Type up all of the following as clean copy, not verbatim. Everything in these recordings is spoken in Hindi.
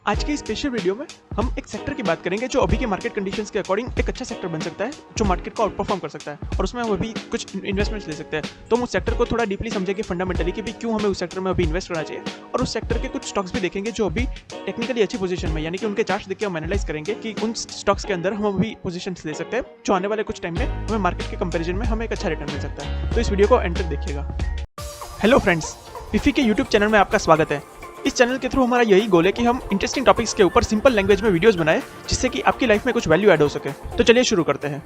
आज की स्पेशल वीडियो में हम एक सेक्टर की बात करेंगे जो अभी के मार्केट कंडीशंस के अकॉर्डिंग एक अच्छा सेक्टर बन सकता है, जो मार्केट को आउट परफॉर्म कर सकता है और उसमें हम अभी कुछ इन्वेस्टमेंट्स ले सकते हैं। तो हम उस सेक्टर को थोड़ा डीपली समझेंगे फंडामेंटली कि भी क्यों हमें उस सेक्टर में अभी इन्वेस्ट करना चाहिए, और उस सेक्टर के कुछ स्टॉक्स भी देखेंगे जो अभी टेक्निकली अच्छी पोजीशन में, यानी कि उनके चार्ट्स देख के हम एनालाइज करेंगे कि उन स्टॉक्स के अंदर हम अभी पोजीशन ले सकते हैं जो आने वाले कुछ टाइम में हमें मार्केट के कंपेरिजन में हमें एक अच्छा रिटर्न मिल सकता है। तो इस वीडियो को एंड तक देखिएगा। हेलो फ्रेंड्स, पिफी के यूट्यूब चैनल में आपका स्वागत है। इस चैनल के थ्रू हमारा यही गोल है कि हम इंटरेस्टिंग टॉपिक्स के ऊपर सिंपल लैंग्वेज में वीडियोस बनाएं, जिससे कि आपकी लाइफ में कुछ वैल्यू ऐड हो सके। तो चलिए शुरू करते हैं।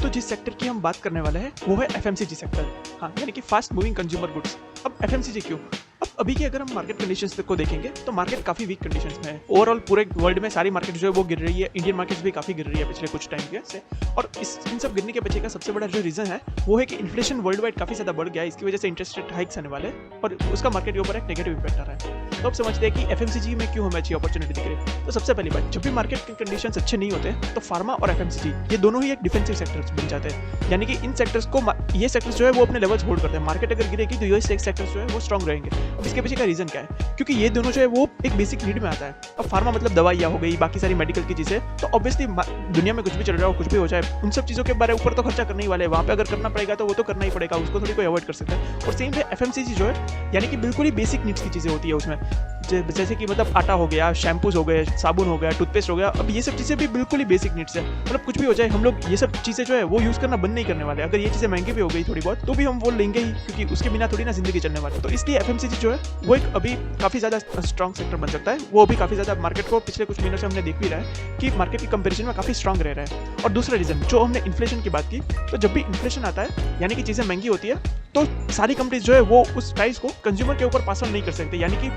तो जिस सेक्टर की हम बात करने वाले हैं वो है एफएमसीजी सेक्टर, हाँ, यानी कि फास्ट मूविंग कंज्यूमर गुड्स। अब एफएमसीजी क्यों? अब अभी की अगर हम मार्केट कंडीशंस को देखेंगे तो मार्केट काफी वीक कंडीशंस में है। ओवरऑल पूरे वर्ल्ड में सारी मार्केट जो है वो गिर रही है, इंडियन मार्केट्स भी काफी गिर रही है पिछले कुछ टाइम से। और इन सब गिरने के पीछे का सबसे बड़ा जो रीजन है वो है कि इन्फ्लेशन वर्ल्ड वाइड काफी ज्यादा बढ़ गया है। इसकी वजह से इंटरेस्ट रेट हाइक्स आने वाले और उसका मार्केट के ऊपर एक नेगेटिव इम्पैक्ट आ रहा है। तो अब समझते हैं कि एफएमसीजी में क्यों हमें अच्छी अपॉर्चुनिटी दिख रही है। तो सबसे पहली बात, जब भी मार्केट के कंडीशंस अच्छे नहीं होते तो फार्मा और एफएमसीजी ये दोनों ही एक डिफेंसिव सेक्टर्स बन जाते हैं, यानी कि इन सेक्टर्स को ये सेक्टर्स जो है वो अपने लेवल्स होल्ड करते हैं। मार्केट अगर गिरेगी तो ये सेक्टर्स जो है वो स्ट्रॉन्ग रहेंगे। अब इसके पीछे का रीजन क्या है? क्योंकि ये दोनों जो है वो एक बेसिक नीड में आता है। अब फार्मा मतलब दवाइयाँ हो गई, बाकी सारी मेडिकल की चीजें, तो ऑब्वियसली दुनिया में कुछ भी चल रहा हो, कुछ भी हो जाए, उन सब चीजों के बारे ऊपर तो खर्चा करने ही वाले हैं। वहाँ पे अगर करना पड़ेगा तो वो तो करना ही पड़ेगा, उसको थोड़ी कोई अवॉइड कर सकता है। और सेम है एफएमसीजी जो है, यानी कि बिल्कुल ही बेसिक नीड्स की चीजें होती है उसमें, जैसे कि मतलब आटा हो गया, शैम्पूज हो गए, साबुन हो गया, टूथपेस्ट हो गया। अब ये सब चीजें भी बिल्कुल ही बेसिक नीड्स है। मतलब कुछ भी हो जाए हम लोग ये सब चीजें जो है वो यूज करना बंद नहीं करने वाले। अगर ये चीजें महंगी भी हो गई थोड़ी बहुत तो भी हम वो लेंगे ही, क्योंकि उसके बिना थोड़ी ना जिंदगी चलने वाली। तो इसलिए एफएमसीजी जो है वो एक अभी काफी ज्यादा स्ट्रॉन्ग सेक्टर बन सकता है। वो अभी काफी ज्यादा मार्केट को पिछले कुछ महीनों से हमने देख भी रहा है कि मार्केट की कंपेरिजन में काफी स्ट्रॉन्ग रह रहा है। और दूसरा रीजन जो हमने इन्फ्लेशन की बात की, तो जब भी इन्फ्लेशन आता है यानी कि चीजें महंगी होती है तो सारी कंपनीज जो है वो उस प्राइस को कंज्यूमर के ऊपर पास ऑन नहीं कर सकते। यानी कि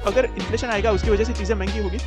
अगर इन्फ्लेशन आएगा उसकी वजह से चीज़ें महंगी होगी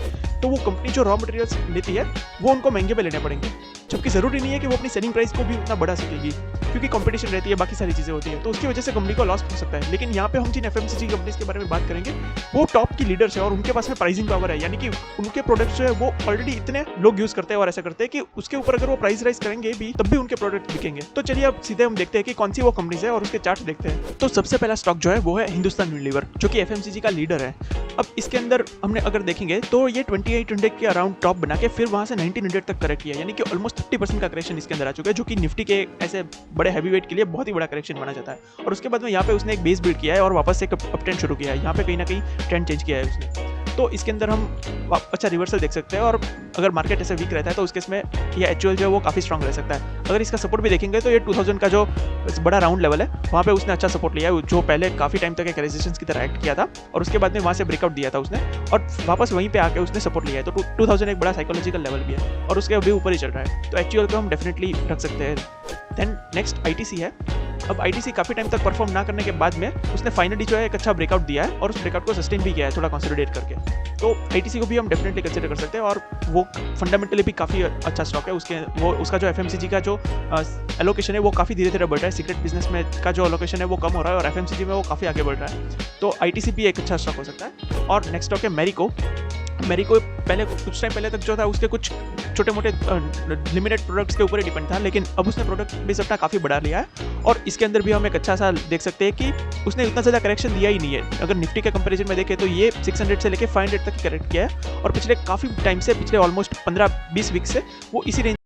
तो वो कंपनी जो रॉ मटेरियल्स लेती है वो उनको महंगे पे लेने पड़ेंगे, जबकि ज़रूरी नहीं है कि वो अपनी सेलिंग प्राइस को भी उतना बढ़ा सकेगी, क्योंकि कंपटीशन रहती है, बाकी सारी चीज़ें होती है, तो उसकी वजह से कंपनी को लॉस हो सकता है। लेकिन यहाँ पे हम जिन एफएमसीजी कंपनीज के बारे में बात करेंगे वो टॉप की लीडर्स है और उनके पास में प्राइसिंग पावर है, यानी कि उनके प्रोडक्ट्स जो है वो ऑलरेडी इतने लोग यूज करते हैं और ऐसा करते हैं कि उसके ऊपर अगर वो प्राइस राइज करेंगे भी तब भी उनके प्रोडक्ट बिकेंगे। तो चलिए अब सीधे हम देखते हैं कि कौन सी वो कंपनीज है और उसके चार्ट देखते हैं। तो सबसे पहला स्टॉक जो है वो है हिंदुस्तान यूनिलीवर, जो कि एफएमसीजी का लीडर है। अब इसके अंदर हमने अगर देखेंगे तो ये 2800 के अराउंड टॉप बना के फिर वहां से 1900 तक करेक्ट किया, यानी कि ऑलमोस्ट 30% का करेक्शन इसके अंदर आ चुका है, जो कि निफ्टी के ऐसे बड़े हैवी वेट के लिए बहुत ही बड़ा करेक्शन माना जाता है। और उसके बाद में यहाँ पे उसने एक बेस बिल्ड किया है और वापस से एक अपट्रेंड शुरू किया है। यहाँ पे कहीं ना कहीं ट्रेंड चेंज किया है उसने। तो इसके अंदर हम अच्छा रिवर्सल देख सकते हैं, और अगर मार्केट ऐसे वीक रहता है तो उसके इसमें ये एक्चुअल जो है वो काफ़ी स्ट्रॉन्ग रह सकता है। अगर इसका सपोर्ट भी देखेंगे तो ये 2000 का जो बड़ा राउंड लेवल है वहाँ पे उसने अच्छा सपोर्ट लिया है, जो पहले काफ़ी टाइम तक एक रेजिस्टेंस की तरह एक्ट किया था और उसके बाद में वहाँ से ब्रेकआउट दिया था उसने और वापस वहीं पे आके उसने सपोर्ट लिया है। तो 2000 एक बड़ा साइकोलॉजिकल लेवल भी है और उसके अभी ऊपर ही चल रहा है, तो एक्चुअल को हम डेफिनेटली रख सकते हैं। देन नेक्स्ट आईटीसी है। अब आईटीसी काफ़ी टाइम तक परफॉर्म ना करने के बाद में उसने फाइनली जो है एक अच्छा ब्रेकआउट दिया है और उस ब्रेकआउट को सस्टेन भी किया है थोड़ा कंसोलिडेट करके। तो आईटीसी को भी हम डेफिनेटली कंसिडर कर सकते हैं और वो फंडामेंटली भी काफ़ी अच्छा स्टॉक है। उसका जो एफएमसीजी का जो एलोकेशन है वो काफ़ी धीरे धीरे बढ़ रहा है। सीक्रेट बिजनेस में का जो एलोकेशन है वो कम हो रहा है और एफएमसीजी में वो काफ़ी आगे बढ़ रहा है। तो आईटीसी भी एक अच्छा स्टॉक हो सकता है। और नेक्स्ट स्टॉक है मैरिको। पहले कुछ टाइम पहले तक जो था उसके कुछ छोटे मोटे लिमिटेड प्रोडक्ट्स के ऊपर ही डिपेंड था, लेकिन अब उसने प्रोडक्ट बेस अपना काफ़ी बढ़ा लिया है और इसके अंदर भी हम एक अच्छा सा देख सकते हैं कि उसने इतना ज़्यादा करेक्शन दिया ही नहीं है। अगर निफ्टी के कंपैरिजन में देखें तो ये 600 से लेकर 500 तक करेक्ट किया है और पिछले काफ़ी टाइम से, पिछले ऑलमोस्ट 15-20 वीक से वो इसी रेंज